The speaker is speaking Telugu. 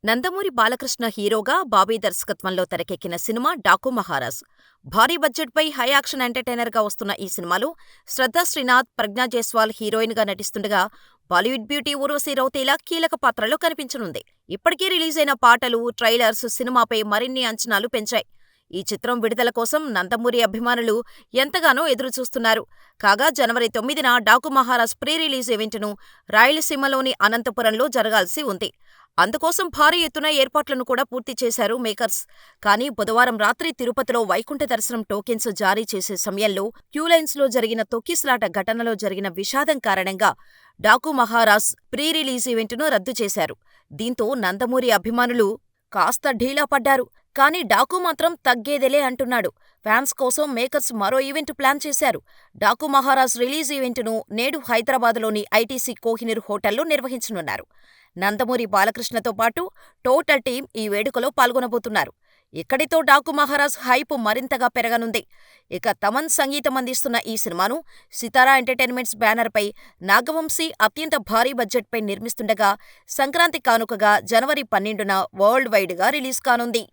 నందమూరి బాలకృష్ణ హీరోగా బాబీ దర్శకత్వంలో తెరకెక్కిన సినిమా డాకు మహారాజ్. భారీ బడ్జెట్పై హై యాక్షన్ ఎంటర్టైనర్గా వస్తున్న ఈ సినిమాలో శ్రద్ధా శ్రీనాథ్, ప్రజ్ఞా జైస్వాల్ హీరోయిన్గా నటిస్తుండగా బాలీవుడ్ బ్యూటీ ఊర్వశీ రౌతేలా కీలక పాత్రలో కనిపించనుంది. ఇప్పటికే రిలీజైన పాటలు, ట్రైలర్స్ సినిమాపై మరిన్ని అంచనాలు పెంచాయి. ఈ చిత్రం విడుదల కోసం నందమూరి అభిమానులు ఎంతగానో ఎదురుచూస్తున్నారు. కాగా జనవరి 9న డాకు మహారాజ్ ప్రీ రిలీజ్ ఈవెంట్ను రాయలసీమలోని అనంతపురంలో జరగాల్సి ఉంది. అందుకోసం భారీ ఎత్తున ఏర్పాట్లను కూడా పూర్తి చేశారు మేకర్స్. కానీ బుధవారం రాత్రి తిరుపతిలో వైకుంఠ దర్శనం టోకెన్స్ జారీ చేసే సమయంలో క్యూలైన్స్లో జరిగిన తొక్కిసలాట ఘటనలో జరిగిన విషాదం కారణంగా డాకు మహారాజ్ ప్రీ రిలీజ్ ఈవెంట్ను రద్దు చేశారు. దీంతో నందమూరి అభిమానులు కాస్త ఢీలా పడ్డారు. కానీ డాకు మాత్రం తగ్గేదేలే అంటున్నాడు. ఫ్యాన్స్ కోసం మేకర్స్ మరో ఈవెంట్ ప్లాన్ చేశారు. డాకు మహారాజ్ రిలీజ్ ఈవెంట్ను నేడు హైదరాబాద్లోని ఐటీసీ కోహినూర్ హోటల్లో నిర్వహించనున్నారు. నందమూరి బాలకృష్ణతో పాటు టోటల్ టీం ఈ వేడుకలో పాల్గొనబోతున్నారు. ఇక్కడితో డాకు మహారాజ్ హైప్ మరింతగా పెరగనుంది. ఇక తమన్ సంగీతం అందిస్తున్న ఈ సినిమాను సితారా ఎంటర్టైన్మెంట్స్ బ్యానర్పై నాగవంశీ అత్యంత భారీ బడ్జెట్పై నిర్మిస్తుండగా సంక్రాంతి కానుకగా జనవరి 12న వరల్డ్ వైడ్గా రిలీజ్ కానుంది.